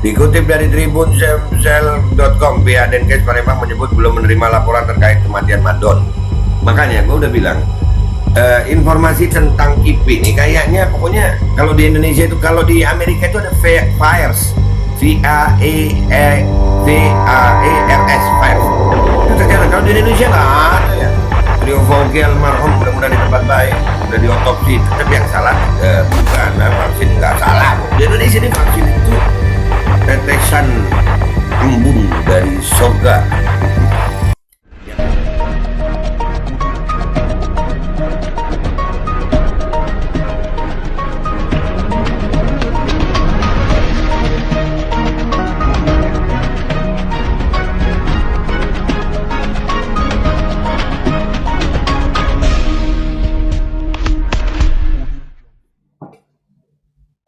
Dikutip dari tribunsemsel.com, pihak Dinkes Palembang menyebut belum menerima laporan terkait kematian Madon. Makanya gue udah bilang, informasi tentang KIPI ini kayaknya pokoknya kalau di Indonesia itu, kalau di Amerika itu ada fires, VAERS, fires. Itu ternyata kalau di Indonesia nggak ada ya. Rio Fauki almarhum mudah-mudahan di tempat baik, udah diotopsi, tapi yang salah bukan vaksin, nggak salah. Di Indonesia ini vaksin itu tetesan embun dari surga.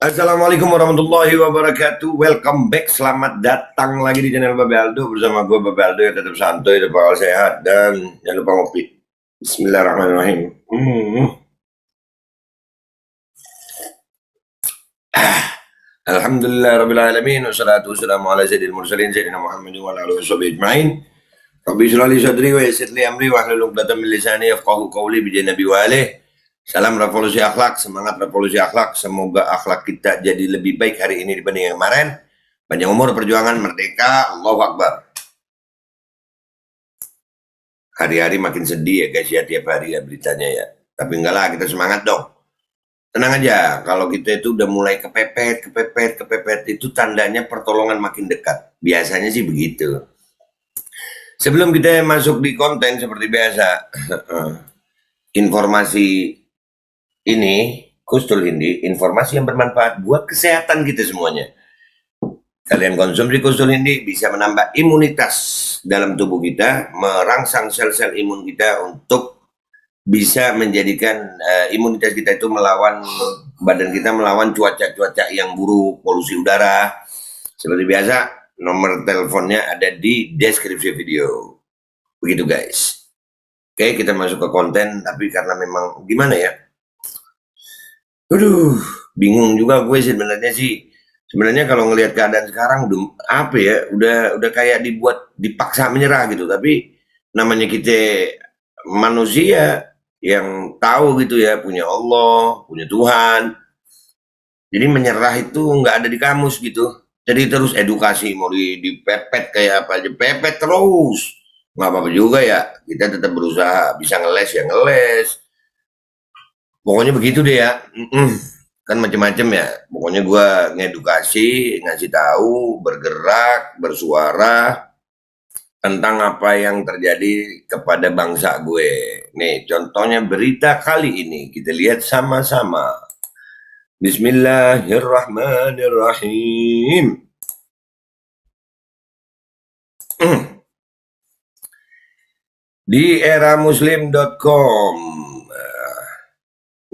Assalamualaikum warahmatullahi wabarakatuh. Welcome back, selamat datang lagi di channel Babe Aldo. Bersama gue Babe Aldo yang tetap santuy, tetap awal sehat, dan jangan lupa ngopi. Bismillahirrahmanirrahim. Alhamdulillah rabbil alamin, wassalatu wassalamu ala sayyidil mursalin sayyidina Muhammadin wa ala alihi washabihi ajmain. Rabbi shrah li sadri wa yassir li amri wahlul 'uqdatam min lisani yafqahu qawli bi nabi wa alihi. Salam revolusi akhlak, semangat revolusi akhlak. Semoga akhlak kita jadi lebih baik hari ini dibanding yang kemarin. Panjang umur, perjuangan, merdeka, Allahu Akbar. Hari-hari makin sedih ya guys ya, tiap hari ya beritanya ya. Tapi enggak lah, kita semangat dong. Tenang aja, kalau kita itu udah mulai kepepet, itu tandanya pertolongan makin dekat. Biasanya sih begitu. Sebelum kita masuk di konten seperti biasa, informasi ini, Kustul Hindi, informasi yang bermanfaat buat kesehatan kita semuanya. Kalian konsumsi Kustul Hindi bisa menambah imunitas dalam tubuh kita, merangsang sel-sel imun kita untuk bisa menjadikan imunitas kita itu melawan badan kita, melawan cuaca-cuaca yang buruk, polusi udara. Seperti biasa, nomor teleponnya ada di deskripsi video. Begitu guys. Oke, kita masuk ke konten, tapi karena memang gimana ya? Aduh, bingung juga gue sebenarnya sih. Sebenarnya kalau ngelihat keadaan sekarang udah apa ya, udah kayak dipaksa menyerah gitu. Tapi namanya kita manusia yang tahu gitu ya, punya Allah, punya Tuhan. Jadi menyerah itu nggak ada di kamus gitu. Jadi terus edukasi, mau dipepet kayak apa aja, pepet terus. Nggak apa-apa juga ya, kita tetap berusaha, bisa ngeles ya ngeles. Pokoknya begitu deh ya. Kan macam-macam ya. Pokoknya gue ngedukasi, ngasih tahu, bergerak, bersuara tentang apa yang terjadi kepada bangsa gue. Nih, contohnya berita kali ini kita lihat sama-sama. Bismillahirrahmanirrahim. Di eramuslim.com.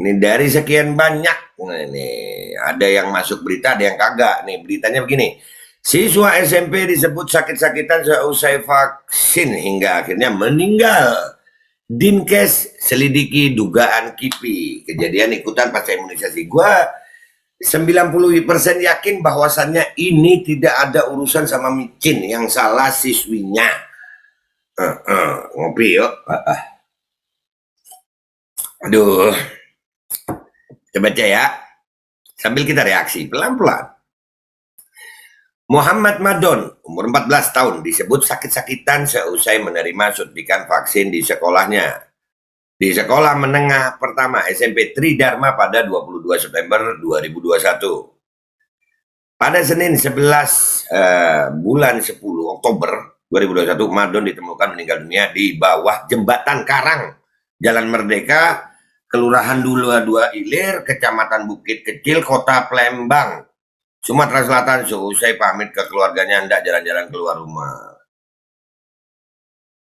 Ini dari sekian banyak, ini ada yang masuk berita, ada yang kagak. Nih beritanya begini, siswa SMP disebut sakit-sakitan seusai vaksin hingga akhirnya meninggal. Dinkes selidiki dugaan KIPI, kejadian ikutan pasca imunisasi. Gua 90% yakin bahwasannya ini tidak ada urusan sama micin, yang salah siswinya. Ngopi yuk. Aduh. Coba baca ya, sambil kita reaksi pelan-pelan. Muhammad Madon, umur 14 tahun, disebut sakit-sakitan seusai menerima suntikan vaksin di sekolahnya. Di sekolah menengah pertama SMP Tridharma pada 22 September 2021. Pada Senin 11 bulan 10 Oktober 2021, Madon ditemukan meninggal dunia di bawah jembatan Karang, Jalan Merdeka, Kelurahan Dua Ilir, Kecamatan Bukit Kecil, Kota Palembang, Sumatera Selatan, seusai pamit ke keluarganya hendak jalan-jalan keluar rumah.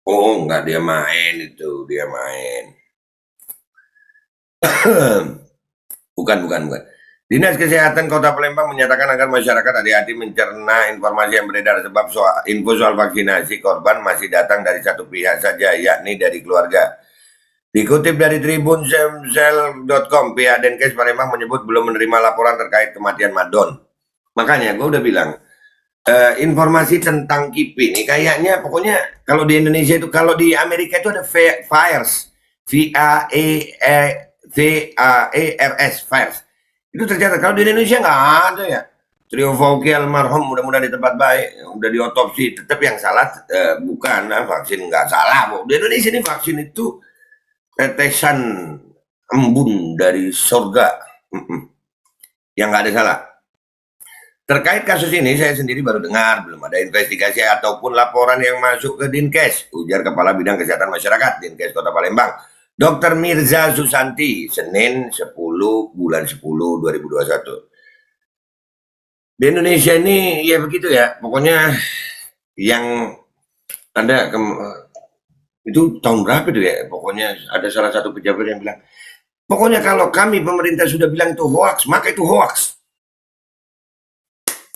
Oh, enggak, dia main itu, dia main. Bukan. Dinas Kesehatan Kota Palembang menyatakan agar masyarakat hati-hati mencerna informasi yang beredar, sebab info soal vaksinasi korban masih datang dari satu pihak saja, yakni dari keluarga. Dikutip dari tribunsemsel.com, pihak Dinkes Palembang menyebut belum menerima laporan terkait kematian Madon. Makanya gue udah bilang, informasi tentang KIPI ini kayaknya pokoknya kalau di Indonesia itu, kalau di Amerika itu ada FAERS, VAERS, FAERS. Itu tercatat. Kalau di Indonesia nggak ada ya. Trio Fauki almarhum mudah-mudahan di tempat baik, udah diotopsi. Tetap yang salah bukan vaksin, nggak salah. Di Indonesia ini vaksin itu tetesan embun dari surga, yang nggak ada salah. Terkait kasus ini, saya sendiri baru dengar belum ada investigasi ataupun laporan yang masuk ke Dinkes, ujar Kepala Bidang Kesehatan Masyarakat Dinkes Kota Palembang, Dr. Mirza Susanti, Senin 10 bulan 10 2021. Di Indonesia ini ya begitu ya, pokoknya yang ada itu tahun berapa itu ya, pokoknya ada salah satu pejabat yang bilang, pokoknya kalau kami pemerintah sudah bilang itu hoax, maka itu hoax.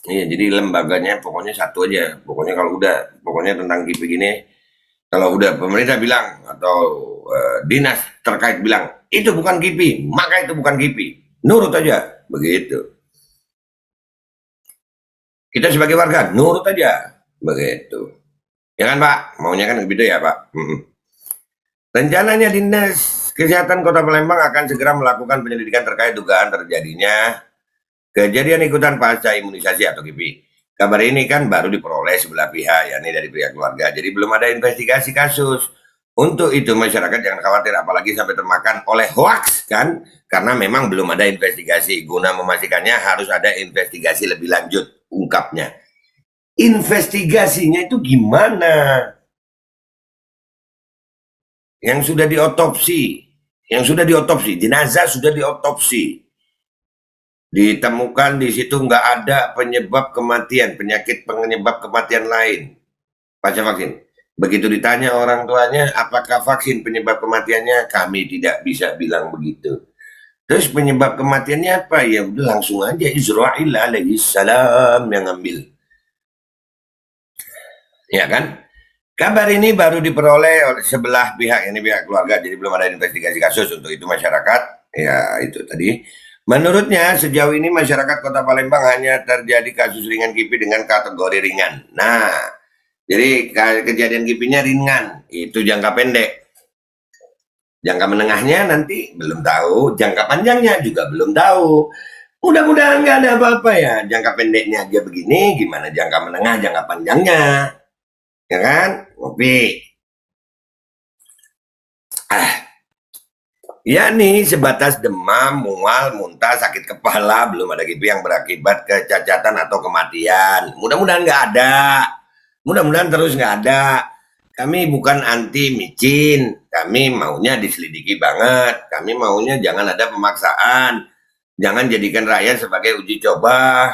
Iya, jadi lembaganya pokoknya satu aja. Pokoknya kalau udah, pokoknya tentang KIPI gini, kalau udah pemerintah bilang atau dinas terkait bilang itu bukan KIPI, maka itu bukan KIPI. Nurut aja, begitu. Kita sebagai warga nurut aja, begitu. Ya kan Pak? Maunya kan begitu ya Pak? Rencananya Dinas Kesehatan Kota Palembang akan segera melakukan penyelidikan terkait dugaan terjadinya kejadian ikutan pasca imunisasi atau KIPI. Kabar ini kan baru diperoleh sebelah pihak, yakni dari pihak keluarga. Jadi belum ada investigasi kasus. Untuk itu masyarakat jangan khawatir, apalagi sampai termakan oleh hoax kan? Karena memang belum ada investigasi. Guna memastikannya harus ada investigasi lebih lanjut, ungkapnya. Investigasinya itu gimana? Yang sudah diotopsi, jenazah sudah diotopsi. Ditemukan di situ nggak ada penyebab kematian, penyebab kematian lain pasca vaksin. Begitu ditanya orang tuanya, apakah vaksin penyebab kematiannya? Kami tidak bisa bilang begitu. Terus penyebab kematiannya apa? Ya udah langsung aja Israel alaihissalam yang ngambil. Ya kan? Kabar ini baru diperoleh oleh sebelah pihak, ini pihak keluarga, jadi belum ada investigasi kasus. Untuk itu masyarakat, ya itu tadi. Menurutnya sejauh ini masyarakat Kota Palembang hanya terjadi kasus ringan KIPI dengan kategori ringan. Nah, jadi kejadian KIPI-nya ringan, itu jangka pendek. Jangka menengahnya nanti belum tahu, jangka panjangnya juga belum tahu. Mudah-mudahan nggak ada apa-apa ya. Jangka pendeknya aja begini, gimana jangka menengah, jangka panjangnya? Ya kan? Ngopi. Ya nih, sebatas demam, mual, muntah, sakit kepala, belum ada KIPI yang berakibat kecacatan atau kematian. Mudah-mudahan nggak ada. Mudah-mudahan terus nggak ada. Kami bukan anti micin. Kami maunya diselidiki banget. Kami maunya jangan ada pemaksaan. Jangan jadikan rakyat sebagai uji coba.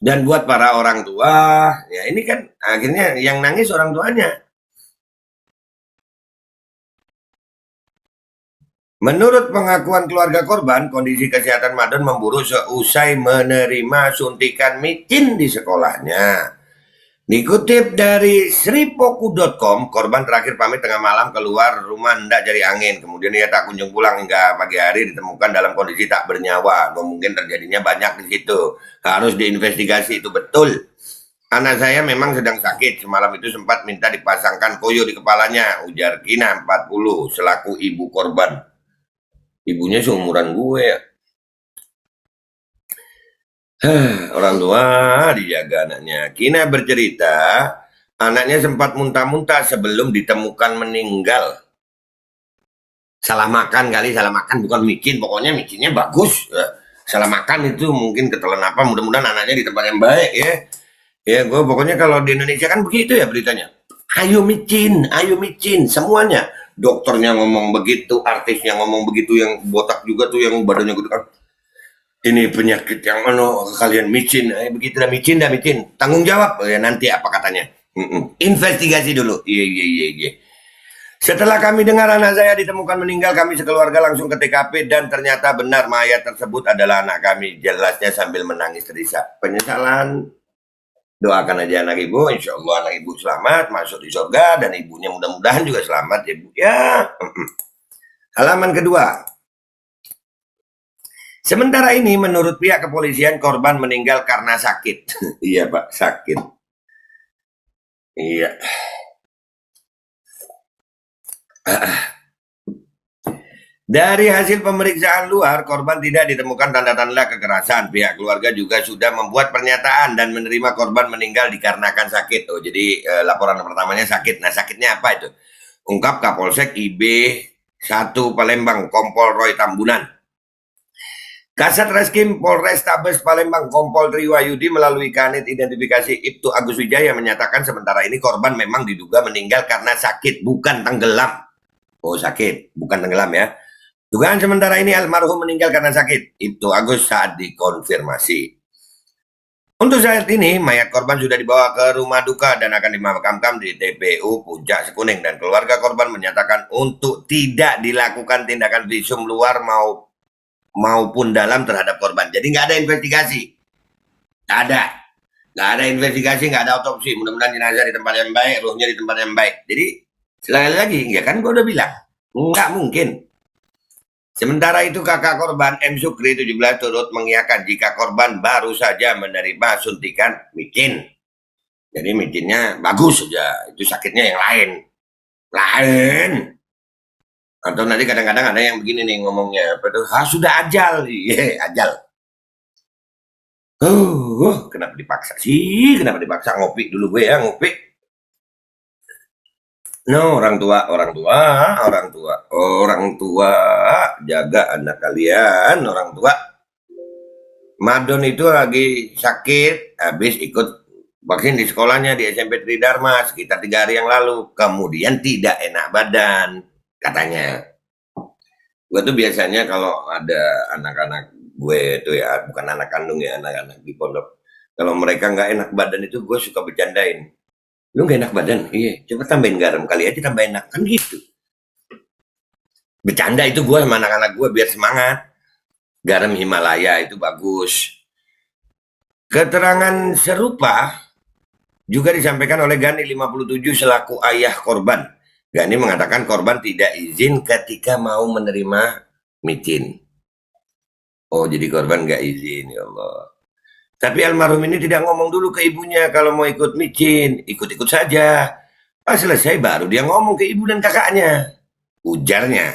Dan buat para orang tua, ya ini kan akhirnya yang nangis orang tuanya. Menurut pengakuan keluarga korban, kondisi kesehatan Madon memburuk seusai menerima suntikan micin di sekolahnya. Dikutip dari sripoku.com, korban terakhir pamit tengah malam keluar rumah hendak cari angin. Kemudian ia tak kunjung pulang hingga pagi hari ditemukan dalam kondisi tak bernyawa. Mungkin terjadinya banyak di situ. Harus diinvestigasi itu betul. Anak saya memang sedang sakit. Semalam itu sempat minta dipasangkan koyo di kepalanya, ujar Kina 40 selaku ibu korban. Ibunya seumuran gue ya. Orang tua dijaga anaknya. Kina bercerita, anaknya sempat muntah-muntah sebelum ditemukan meninggal. Salah makan kali, salah makan bukan micin. Pokoknya micinnya bagus. Salah makan itu mungkin ketelan apa. Mudah-mudahan anaknya di tempat yang baik ya. Ya, gue pokoknya kalau di Indonesia kan begitu ya beritanya. Ayo micin, semuanya. Dokternya ngomong begitu, artisnya ngomong begitu, yang botak juga tuh, yang badannya gede kan. Ini penyakit yang kalian micin, begitu dah micin. Tanggung jawab ya nanti apa katanya. Investigasi dulu. Iya. Setelah kami dengar anak saya ditemukan meninggal, kami sekeluarga langsung ke TKP dan ternyata benar mayat tersebut adalah anak kami. Jelasnya sambil menangis terisak. Penyesalan. Doakan aja anak ibu, insya Allah anak ibu selamat, masuk di surga, dan ibunya mudah-mudahan juga selamat ya Bu. Ya. Halaman kedua. Sementara ini menurut pihak kepolisian korban meninggal karena sakit. Iya Pak, sakit. Iya. Dari hasil pemeriksaan luar, korban tidak ditemukan tanda-tanda kekerasan. Pihak keluarga juga sudah membuat pernyataan dan menerima korban meninggal dikarenakan sakit. Oh, jadi laporan pertamanya sakit. Nah, sakitnya apa itu? Ungkap Kapolsek IB 1 Palembang, Kompol Roy Tambunan. Kasat Reskrim Polrestabes Palembang, Kompol Triwayudi melalui kanit identifikasi Ibtu Agus Wijaya menyatakan sementara ini korban memang diduga meninggal karena sakit, bukan tenggelam. Oh, sakit, bukan tenggelam ya. Dugaan sementara ini almarhum meninggal karena sakit. Itu Agus saat dikonfirmasi. Untuk saat ini, mayat korban sudah dibawa ke rumah duka dan akan dimakamkan di TPU Puncak Sekuning. Dan keluarga korban menyatakan untuk tidak dilakukan tindakan visum luar maupun dalam terhadap korban. Jadi nggak ada investigasi. Nggak ada. Nggak ada investigasi, nggak ada otopsi. Mudah-mudahan jenazah di tempat yang baik, ruhnya di tempat yang baik. Jadi, sekali lagi, ya kan gue udah bilang. Nggak mungkin. Sementara itu kakak korban M. Sukri 17 turut mengiyakan jika korban baru saja menerima suntikan micin. Jadi micinnya bagus saja, itu sakitnya yang lain. Lain. Atau nanti kadang-kadang ada yang begini nih ngomongnya, apa tuh? Sudah ajal. Iya, ajal. Kenapa dipaksa sih? Kenapa dipaksa? Ngopi dulu gue ya, ngopi. No, orang tua, jaga anak kalian, orang tua. Madon itu lagi sakit, habis ikut vaksin di sekolahnya di SMP Tridharma sekitar 3 hari yang lalu. Kemudian tidak enak badan, katanya. Gue tuh biasanya kalau ada anak-anak gue tuh ya, bukan anak kandung ya, anak-anak di pondok. Kalau mereka nggak enak badan itu gue suka bercandain. Lu gak enak badan? Iya, coba tambahin garam kali aja tambah enak. Kan gitu. Bercanda itu gue sama anak-anak gue biar semangat. Garam Himalaya itu bagus. Keterangan serupa juga disampaikan oleh Gani 57 selaku ayah korban. Gani mengatakan korban tidak izin ketika mau menerima micin. Oh, jadi korban gak izin, ya Allah. Tapi almarhum ini tidak ngomong dulu ke ibunya kalau mau ikut micin, ikut-ikut saja. Pas selesai baru dia ngomong ke ibu dan kakaknya. Ujarnya.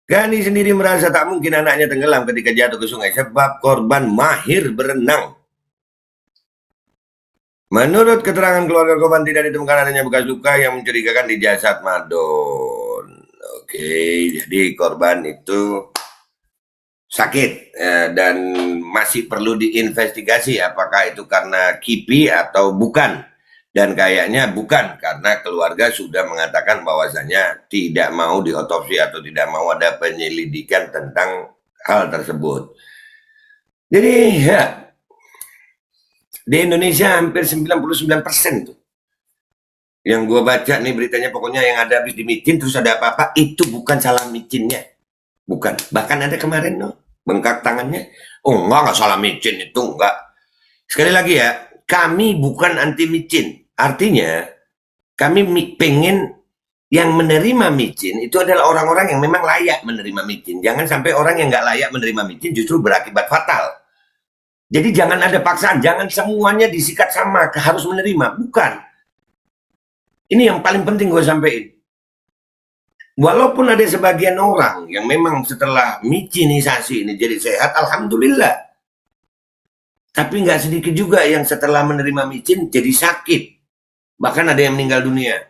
Gani sendiri merasa tak mungkin anaknya tenggelam ketika jatuh ke sungai sebab korban mahir berenang. Menurut keterangan keluarga korban tidak ditemukan adanya bekas luka yang mencurigakan di jasad Madon. Oke, jadi korban itu sakit dan masih perlu diinvestigasi apakah itu karena kipi atau bukan. Dan kayaknya bukan karena keluarga sudah mengatakan bahwasanya tidak mau diotopsi atau tidak mau ada penyelidikan tentang hal tersebut. Jadi ya, di Indonesia hampir 99% tuh. Yang gue baca nih beritanya pokoknya yang ada habis di micin terus ada apa-apa itu bukan salah micinnya. Bukan. Bahkan ada kemarin loh bengkak tangannya. Oh enggak salah micin itu enggak. Sekali lagi ya, kami bukan anti micin. Artinya kami pengen yang menerima micin itu adalah orang-orang yang memang layak menerima micin. Jangan sampai orang yang nggak layak menerima micin justru berakibat fatal. Jadi jangan ada paksaan, jangan semuanya disikat sama, harus menerima. Bukan. Ini yang paling penting gue sampaikan. Walaupun ada sebagian orang yang memang setelah micinisasi ini jadi sehat, alhamdulillah. Tapi nggak sedikit juga yang setelah menerima micin jadi sakit. Bahkan ada yang meninggal dunia.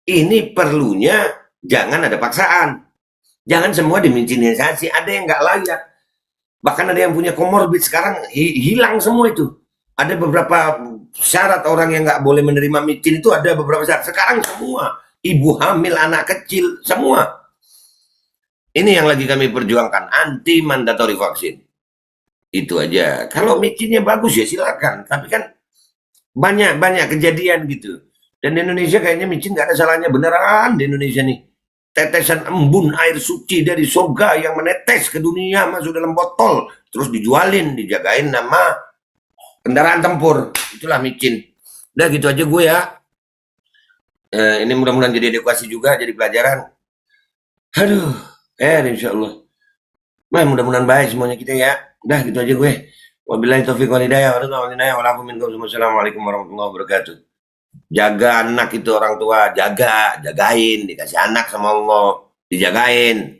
Ini perlunya jangan ada paksaan. Jangan semua dimicinisasi, ada yang nggak layak. Bahkan ada yang punya komorbid sekarang hilang semua itu. Ada beberapa syarat orang yang nggak boleh menerima micin itu ada beberapa syarat. Sekarang semua ibu hamil, anak kecil, semua. Ini yang lagi kami perjuangkan, anti mandatory vaksin. Itu aja. Kalau micinnya bagus ya silakan. Tapi kan banyak kejadian gitu. Dan di Indonesia kayaknya micin nggak ada salahnya beneran di Indonesia nih. Tetesan embun air suci dari surga yang menetes ke dunia masuk dalam botol. Terus dijualin, dijagain nama kendaraan tempur. Itulah micin. Udah gitu aja gue ya. Ini mudah-mudahan jadi edukasi juga, jadi pelajaran. Aduh, insya Allah. Nah, mudah-mudahan baik semuanya kita ya. Udah gitu aja gue. Wabillahi taufiq wal hidayah. Wassalamualaikum warahmatullahi wabarakatuh. Jaga anak itu orang tua, jaga, jagain, dikasih anak sama Allah, dijagain.